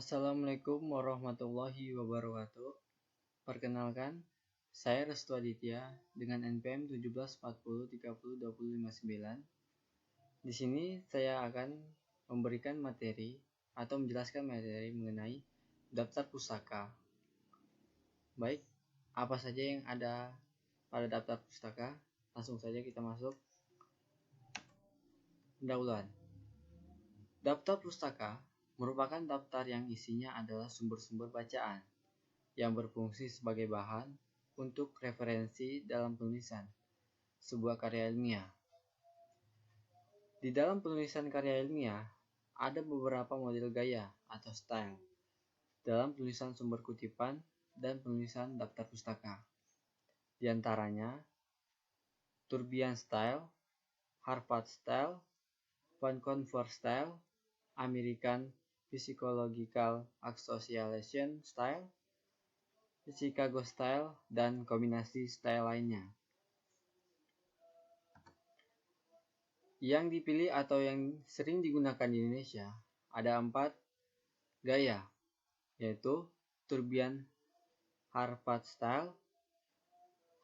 Assalamualaikum warahmatullahi wabarakatuh. Perkenalkan, saya Restu Aditya dengan NPM 1740302059. Di sini saya akan memberikan materi atau menjelaskan materi mengenai daftar pustaka. Baik, apa saja yang ada pada daftar pustaka? Langsung saja kita masuk. Pendahuluan. Daftar pustaka merupakan daftar yang isinya adalah sumber-sumber bacaan yang berfungsi sebagai bahan untuk referensi dalam penulisan sebuah karya ilmiah. Di dalam penulisan karya ilmiah, ada beberapa model gaya atau style dalam penulisan sumber kutipan dan penulisan daftar pustaka. Di antaranya, Turbian style, Harvard style, Vancouver style, American Psychological Association style, Chicago style, dan kombinasi style lainnya. Yang dipilih atau yang sering digunakan di Indonesia ada 4 gaya, yaitu Turbian Harvard style,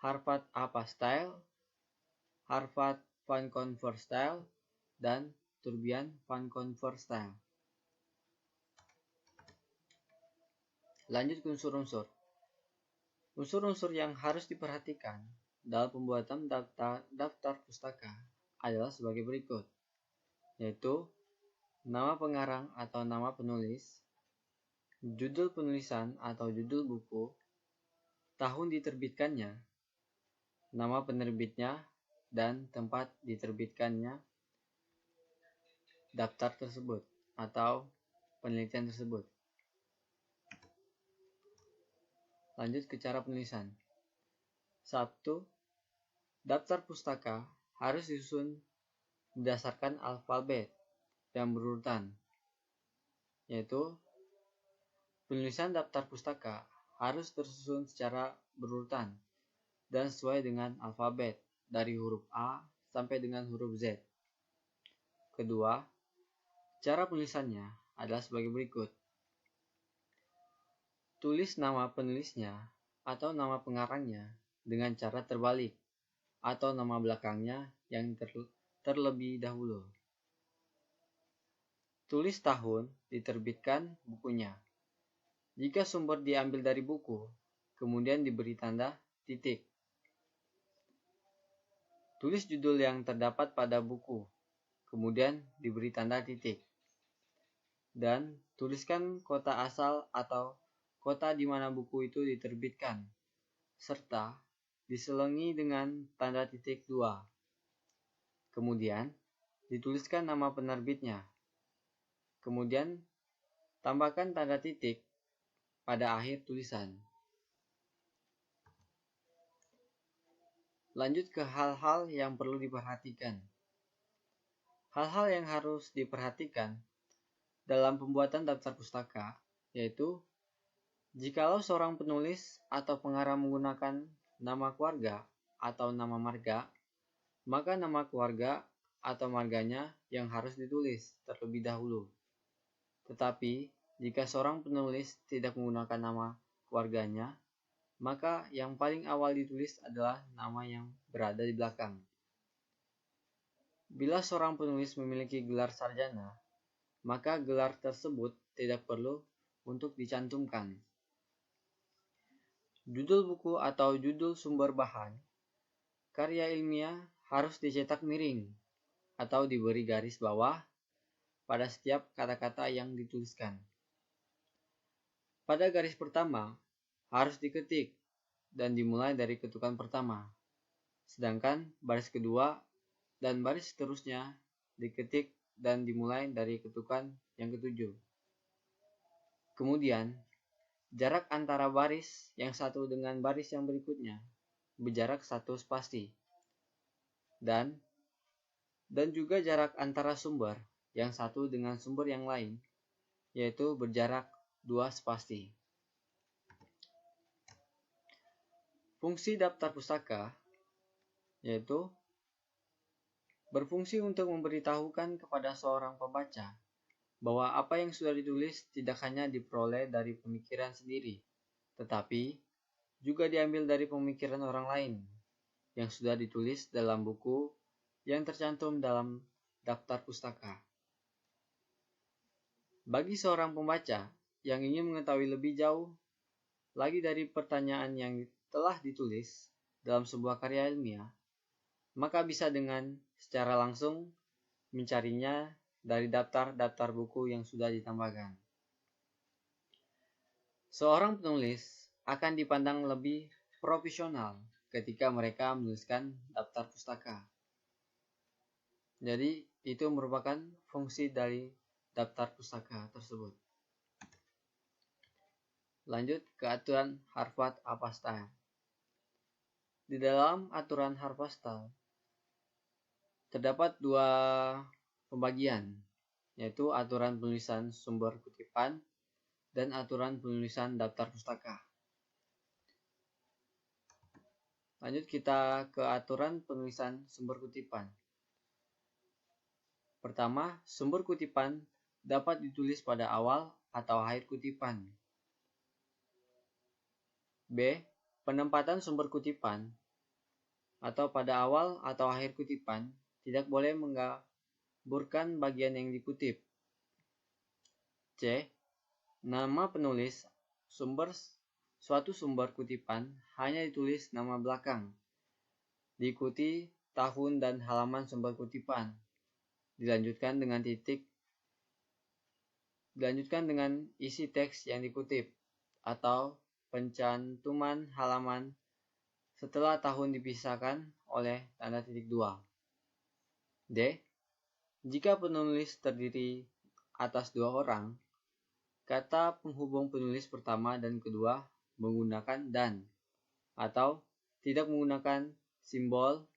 Harvard apa style, Harvard Vancouver style, dan Turbian Vancouver style. Lanjut ke unsur-unsur. Unsur-unsur yang harus diperhatikan dalam pembuatan daftar pustaka adalah sebagai berikut, yaitu nama pengarang atau nama penulis, judul penulisan atau judul buku, tahun diterbitkannya, nama penerbitnya, dan tempat diterbitkannya daftar tersebut atau penelitian tersebut. Lanjut ke cara penulisan. 1. Daftar pustaka harus disusun berdasarkan alfabet yang berurutan, yaitu penulisan daftar pustaka harus tersusun secara berurutan dan sesuai dengan alfabet dari huruf A sampai dengan huruf Z. Kedua, cara penulisannya adalah sebagai berikut. Tulis nama penulisnya atau nama pengarangnya dengan cara terbalik atau nama belakangnya yang terlebih dahulu. Tulis tahun diterbitkan bukunya. Jika sumber diambil dari buku, kemudian diberi tanda titik. Tulis judul yang terdapat pada buku, kemudian diberi tanda titik. Dan tuliskan kota asal atau kota di mana buku itu diterbitkan, serta diselingi dengan tanda titik 2. Kemudian, dituliskan nama penerbitnya. Kemudian, tambahkan tanda titik pada akhir tulisan. Lanjut ke hal-hal yang perlu diperhatikan. Hal-hal yang harus diperhatikan dalam pembuatan daftar pustaka, yaitu jikalau seorang penulis atau pengarang menggunakan nama keluarga atau nama marga, maka nama keluarga atau marganya yang harus ditulis terlebih dahulu. Tetapi, jika seorang penulis tidak menggunakan nama keluarganya, maka yang paling awal ditulis adalah nama yang berada di belakang. Bila seorang penulis memiliki gelar sarjana, maka gelar tersebut tidak perlu untuk dicantumkan. Judul buku atau judul sumber bahan karya ilmiah harus dicetak miring atau diberi garis bawah pada setiap kata-kata yang dituliskan. Pada garis pertama harus diketik dan dimulai dari ketukan pertama, sedangkan baris kedua dan baris seterusnya diketik dan dimulai dari ketukan yang ketujuh. Kemudian, jarak antara baris yang satu dengan baris yang berikutnya berjarak 1 spasi. Dan juga jarak antara sumber yang satu dengan sumber yang lain, yaitu berjarak 2 spasi. Fungsi daftar pustaka yaitu berfungsi untuk memberitahukan kepada seorang pembaca bahwa apa yang sudah ditulis tidak hanya diperoleh dari pemikiran sendiri, tetapi juga diambil dari pemikiran orang lain yang sudah ditulis dalam buku yang tercantum dalam daftar pustaka. Bagi seorang pembaca yang ingin mengetahui lebih jauh lagi dari pertanyaan yang telah ditulis dalam sebuah karya ilmiah, maka bisa dengan secara langsung mencarinya dari daftar-daftar buku yang sudah ditambahkan. Seorang penulis akan dipandang lebih profesional ketika mereka menuliskan daftar pustaka. Jadi, itu merupakan fungsi dari daftar pustaka tersebut. Lanjut ke aturan Harvard-Apostyle. Di dalam aturan Harvard-Apostyle terdapat dua pembagian, yaitu aturan penulisan sumber kutipan dan aturan penulisan daftar pustaka. Lanjut kita ke aturan penulisan sumber kutipan. Pertama, sumber kutipan dapat ditulis pada awal atau akhir kutipan. B. Penempatan sumber kutipan atau pada awal atau akhir kutipan tidak boleh menggambarkan bagian yang dikutip. C. Nama penulis suatu sumber kutipan hanya ditulis nama belakang, diikuti tahun dan halaman sumber kutipan, dilanjutkan dengan titik, dilanjutkan dengan isi teks yang dikutip, atau pencantuman halaman setelah tahun dipisahkan oleh tanda titik 2. D. Jika penulis terdiri atas 2 orang, kata penghubung penulis pertama dan kedua menggunakan dan, atau tidak menggunakan simbol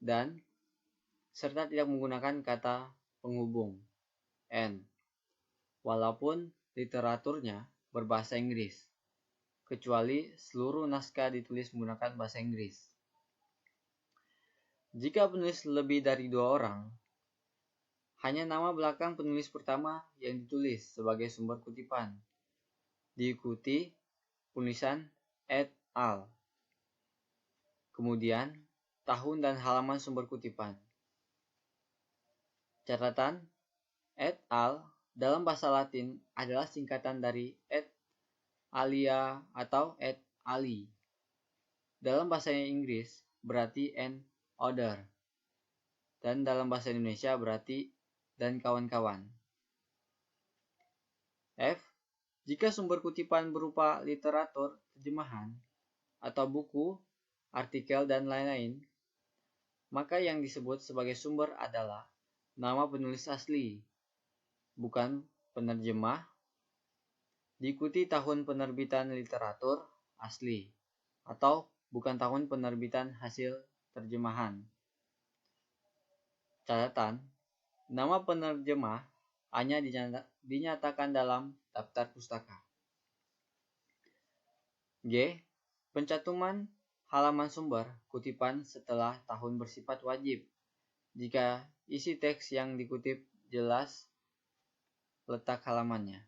dan, serta tidak menggunakan kata penghubung and, walaupun literaturnya berbahasa Inggris, kecuali seluruh naskah ditulis menggunakan bahasa Inggris. Jika penulis lebih dari 2 orang, hanya nama belakang penulis pertama yang ditulis sebagai sumber kutipan, diikuti penulisan et al. Kemudian, tahun dan halaman sumber kutipan. Catatan, et al. Dalam bahasa Latin adalah singkatan dari et alia atau et ali. Dalam bahasa Inggris berarti and other. Dan dalam bahasa Indonesia berarti dan kawan-kawan. F. Jika sumber kutipan berupa literatur, terjemahan, atau buku, artikel, dan lain-lain, maka yang disebut sebagai sumber adalah nama penulis asli, bukan penerjemah, diikuti tahun penerbitan literatur asli, atau bukan tahun penerbitan hasil terjemahan. Catatan, nama penerjemah hanya dinyatakan dalam daftar pustaka. G. Pencantuman halaman sumber kutipan setelah tahun bersifat wajib jika isi teks yang dikutip jelas letak halamannya.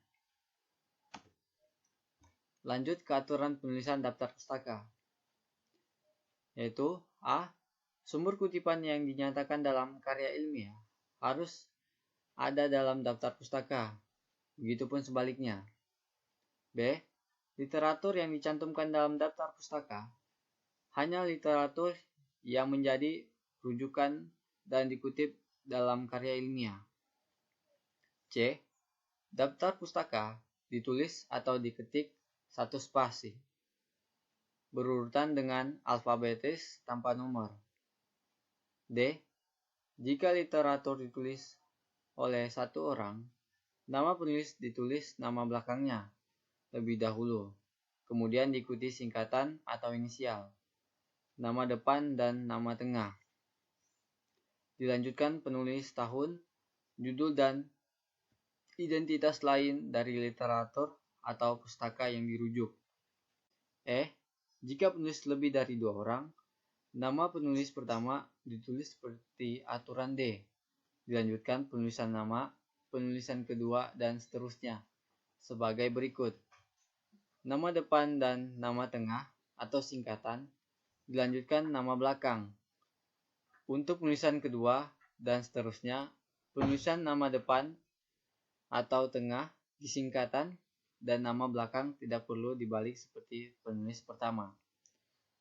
Lanjut ke aturan penulisan daftar pustaka, yaitu A. Sumber kutipan yang dinyatakan dalam karya ilmiah harus ada dalam daftar pustaka, begitupun sebaliknya. B. Literatur yang dicantumkan dalam daftar pustaka hanya literatur yang menjadi rujukan dan dikutip dalam karya ilmiah. C. Daftar pustaka ditulis atau diketik satu spasi, berurutan dengan alfabetis tanpa nomor. D. Jika literatur ditulis oleh satu orang, nama penulis ditulis nama belakangnya lebih dahulu, kemudian diikuti singkatan atau inisial, nama depan dan nama tengah. Dilanjutkan penulis tahun, judul, dan identitas lain dari literatur atau pustaka yang dirujuk. E. Jika penulis lebih dari 2 orang, nama penulis pertama ditulis seperti aturan D. Dilanjutkan penulisan nama penulisan kedua, dan seterusnya sebagai berikut. Nama depan dan nama tengah atau singkatan, dilanjutkan nama belakang. Untuk penulisan kedua dan seterusnya, penulisan nama depan atau tengah disingkatan dan nama belakang tidak perlu dibalik seperti penulis pertama.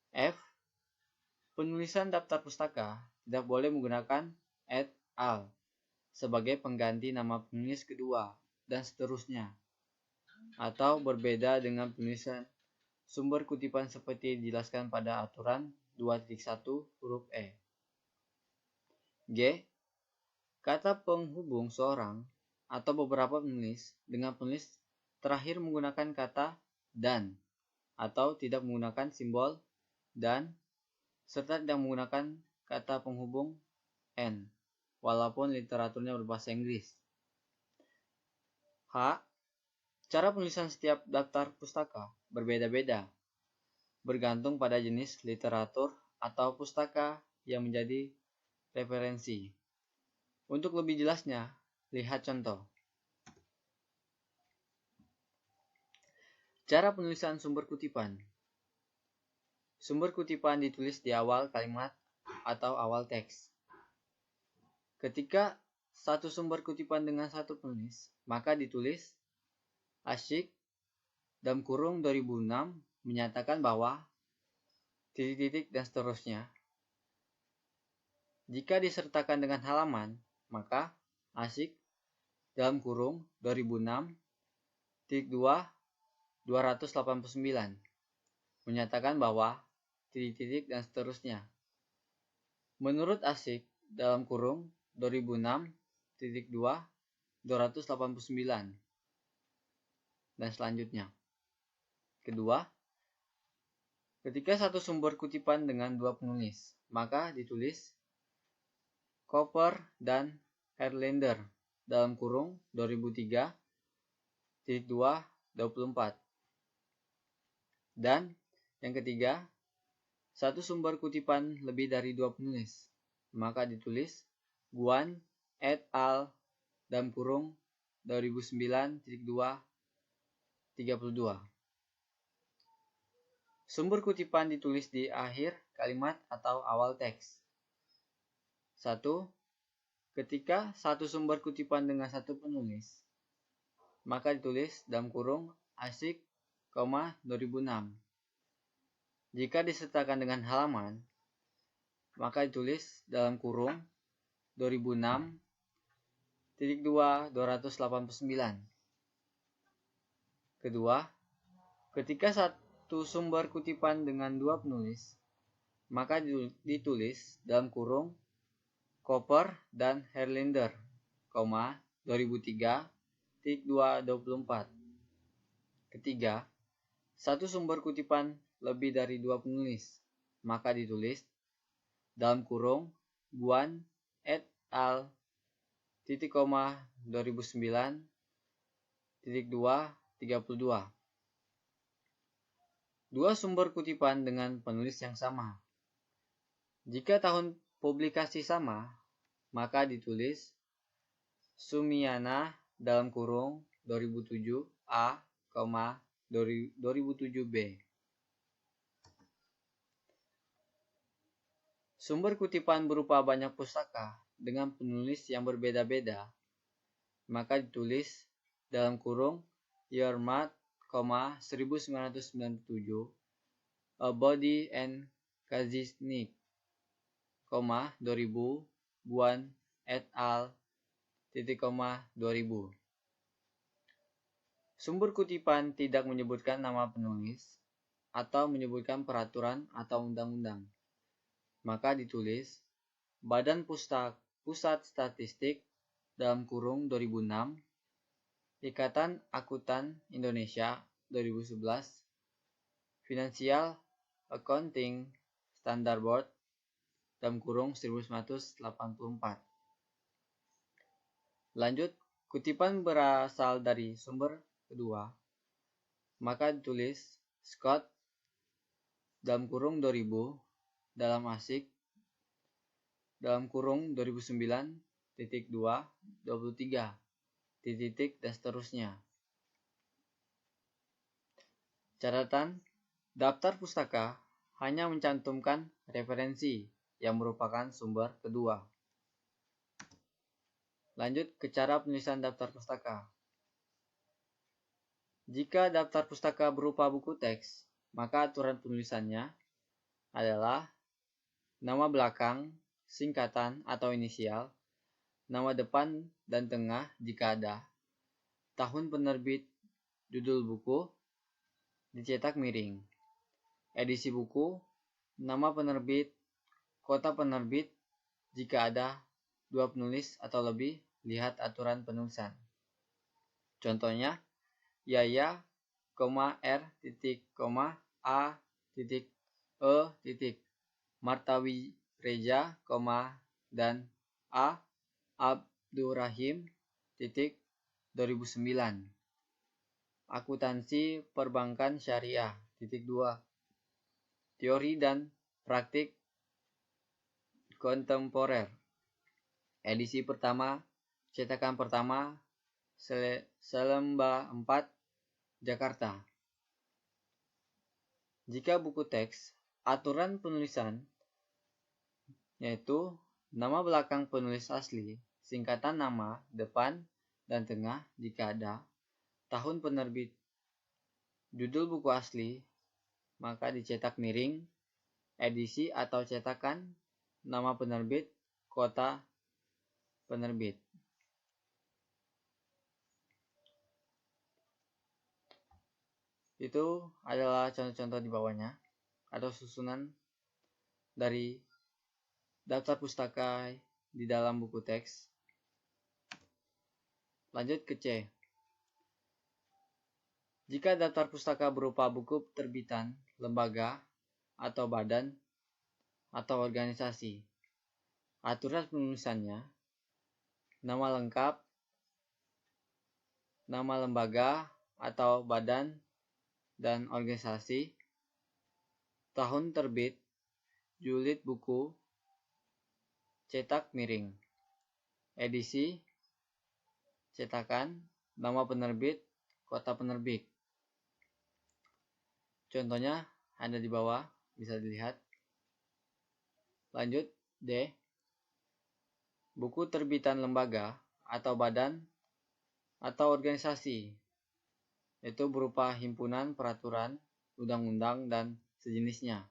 F. Penulisan daftar pustaka tidak boleh menggunakan et al. Sebagai pengganti nama penulis kedua, dan seterusnya, atau berbeda dengan penulisan sumber kutipan seperti dijelaskan pada aturan 2.1 huruf E. G. Kata penghubung seorang atau beberapa penulis dengan penulis terakhir menggunakan kata dan atau tidak menggunakan simbol dan serta tidak menggunakan kata penghubung N, walaupun literaturnya berbahasa Inggris. H. Cara penulisan setiap daftar pustaka berbeda-beda, bergantung pada jenis literatur atau pustaka yang menjadi referensi. Untuk lebih jelasnya, lihat contoh. Cara penulisan sumber kutipan. Sumber kutipan ditulis di awal kalimat atau awal teks. Ketika satu sumber kutipan dengan satu penulis, maka ditulis Asyik dalam kurung 2006 menyatakan bahwa titik-titik dan seterusnya. Jika disertakan dengan halaman, maka Asyik dalam kurung 2006 titik 2 289 menyatakan bahwa titik-titik dan seterusnya. Menurut Asyik dalam kurung 2006 titik 2 289 dan selanjutnya. Kedua, ketika satu sumber kutipan dengan dua penulis, maka ditulis Cooper dan Herlander dalam kurung 2003 titik 2 24. Dan yang ketiga, satu sumber kutipan lebih dari dua penulis, maka ditulis Guan et al. Dalam kurung 2009.2 32. Sumber kutipan ditulis di akhir kalimat atau awal teks. 1. Ketika satu sumber kutipan dengan satu penulis, maka ditulis dalam kurung Asyik, 2006. Jika disertakan dengan halaman, maka ditulis dalam kurung 2006 titik 2 289. Kedua, ketika satu sumber kutipan dengan dua penulis, maka ditulis dalam kurung Cooper dan Herlander, 2003 titik 2 24. Ketiga, satu sumber kutipan lebih dari dua penulis, maka ditulis dalam kurung Guan et al. Titik koma 2009 titik 2 32. Dua sumber kutipan dengan penulis yang sama. Jika tahun publikasi sama, maka ditulis Sumiana dalam kurung 2007 A, 2007 B. Sumber kutipan berupa banyak pustaka dengan penulis yang berbeda-beda, maka ditulis dalam kurung Yermat, 1997 A Body and Kaziznik, 2000 Guan et al. Titik, 2000. Sumber kutipan tidak menyebutkan nama penulis atau menyebutkan peraturan atau undang-undang, maka ditulis Badan Pusat Statistik dalam kurung 2006, Ikatan Akuntan Indonesia 2011, Financial Accounting Standard Board dalam kurung 1984. Lanjut, kutipan berasal dari sumber kedua, maka ditulis Scott dalam kurung 2000 dalam Asyik dalam kurung 2009.2 23. titik dan seterusnya. Catatan, daftar pustaka hanya mencantumkan referensi yang merupakan sumber kedua. Lanjut ke cara penulisan daftar pustaka. Jika daftar pustaka berupa buku teks, maka aturan penulisannya adalah nama belakang, singkatan atau inisial, nama depan dan tengah jika ada, tahun penerbit, judul buku, dicetak miring, edisi buku, nama penerbit, kota penerbit, jika ada 2 penulis atau lebih, lihat aturan penulisan. Contohnya, Yaya, R, A, E, Martawi Reja, dan A, Abdurrahim, 2009. Akuntansi perbankan syariah, 2. Teori dan praktik kontemporer. Edisi pertama, cetakan pertama, Selemba 4, Jakarta. Jika buku teks, aturan penulisan yaitu nama belakang penulis asli, singkatan nama, depan, dan tengah jika ada, tahun penerbit, judul buku asli, maka dicetak miring, edisi atau cetakan, nama penerbit, kota penerbit. Itu adalah contoh-contoh di bawahnya atau susunan dari daftar pustaka di dalam buku teks. Lanjut ke C. Jika daftar pustaka berupa buku terbitan, lembaga, atau badan, atau organisasi, aturan penulisannya, nama lengkap, nama lembaga atau badan dan organisasi, tahun terbit, jilid buku, cetak miring, edisi, cetakan, nama penerbit, kota penerbit. Contohnya ada di bawah, bisa dilihat. Lanjut, D. Buku terbitan lembaga atau badan atau organisasi, itu berupa himpunan, peraturan, undang-undang, dan sejenisnya.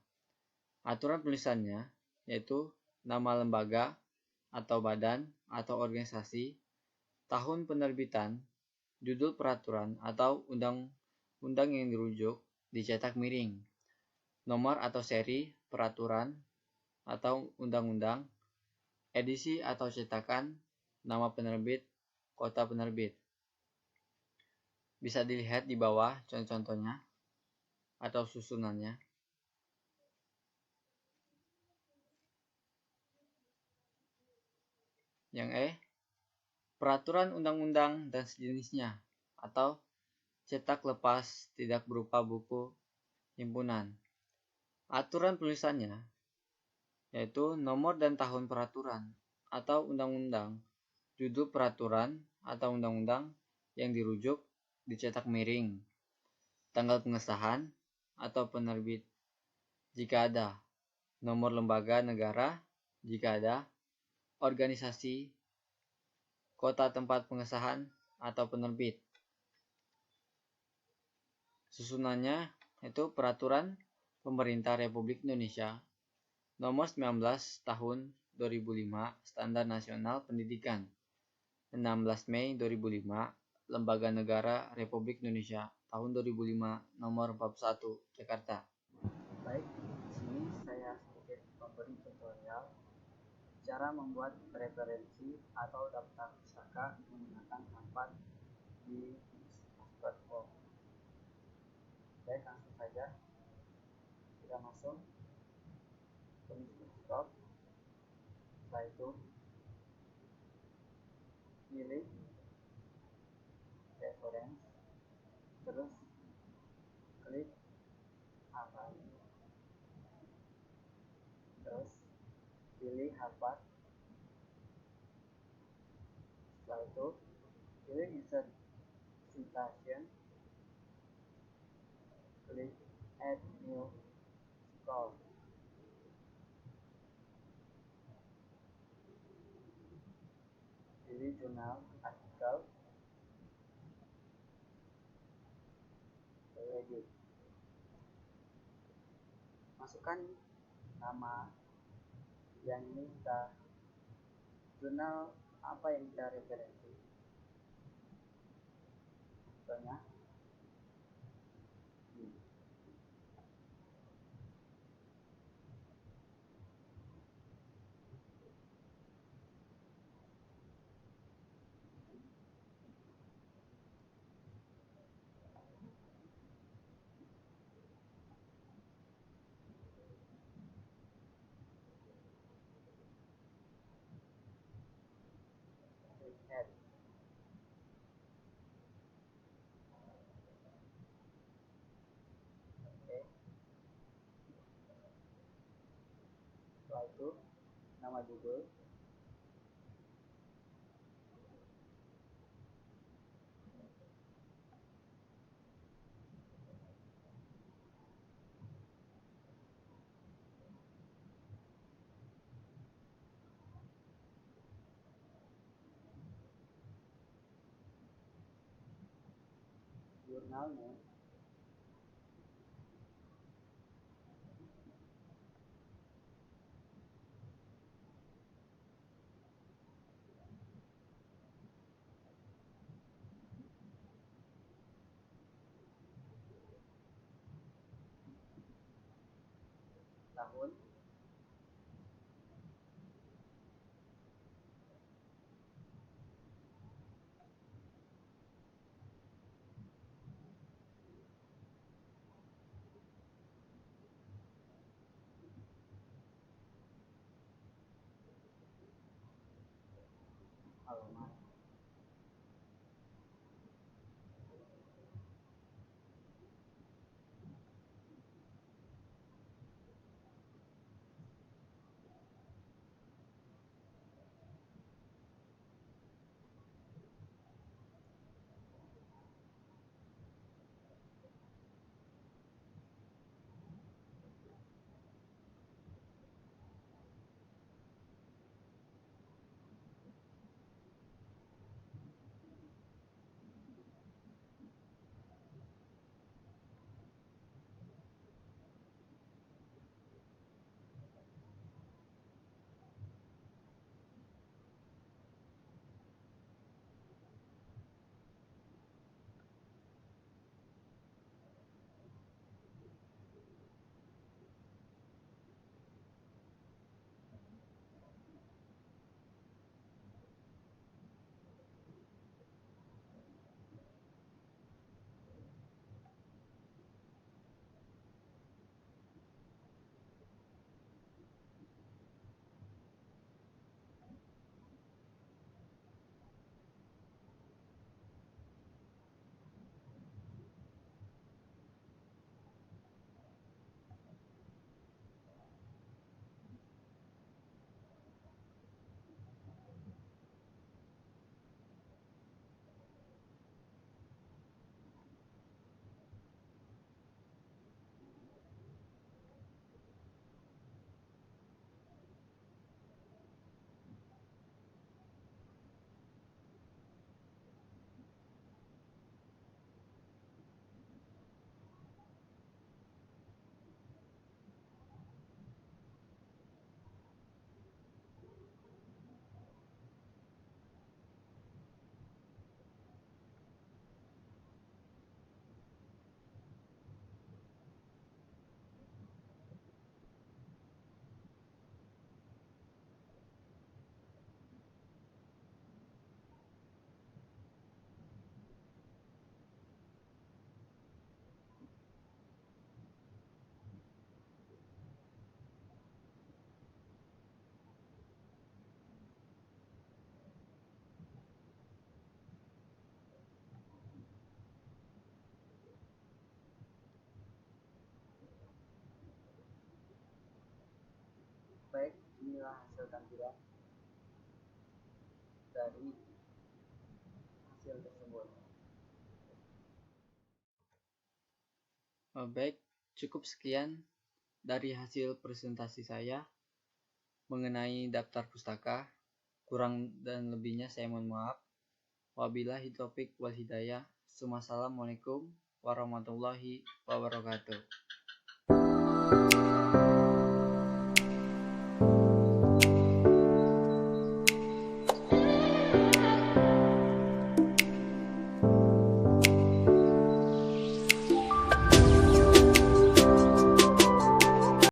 Aturan tulisannya yaitu nama lembaga atau badan atau organisasi, tahun penerbitan, judul peraturan atau undang-undang yang dirujuk, dicetak miring, nomor atau seri peraturan atau undang-undang, edisi atau cetakan, nama penerbit, kota penerbit. Bisa dilihat di bawah contoh-contohnya atau susunannya. Yang E, peraturan undang-undang dan sejenisnya atau cetak lepas tidak berupa buku himpunan. Aturan tulisannya yaitu nomor dan tahun peraturan atau undang-undang, judul peraturan atau undang-undang yang dirujuk, dicetak miring, tanggal pengesahan atau penerbit jika ada, nomor lembaga negara jika ada, organisasi, kota tempat pengesahan atau penerbit. Susunannya itu peraturan Pemerintah Republik Indonesia nomor 19 tahun 2005 Standar Nasional Pendidikan 16 Mei 2005 Lembaga Negara Republik Indonesia tahun 2005 nomor 41 Jakarta. Baik, di sini saya sedikit memberi tutorial cara membuat referensi atau daftar pustaka menggunakan Canva di platform. Baik, langsung saja kita masuk ke Microsoft. Setelah itu pilih reference, terus klik hafal, terus pilih hafal. Setelah itu pilih Add new scroll. Pilih jurnal, artikel, edit. Masukkan nama yang ingin kita jurnal apa yang kita referensi. Contohnya add. Oke. Setelah itu nama judul, jurnal name, tahun, halaman. Baik, inilah hasil tampilan dari hasil tersebut. Baik, cukup sekian dari hasil presentasi saya mengenai daftar pustaka. Kurang dan lebihnya saya mohon maaf. Wabillahi taufiq wal hidayah. Assalamualaikum warahmatullahi wabarakatuh.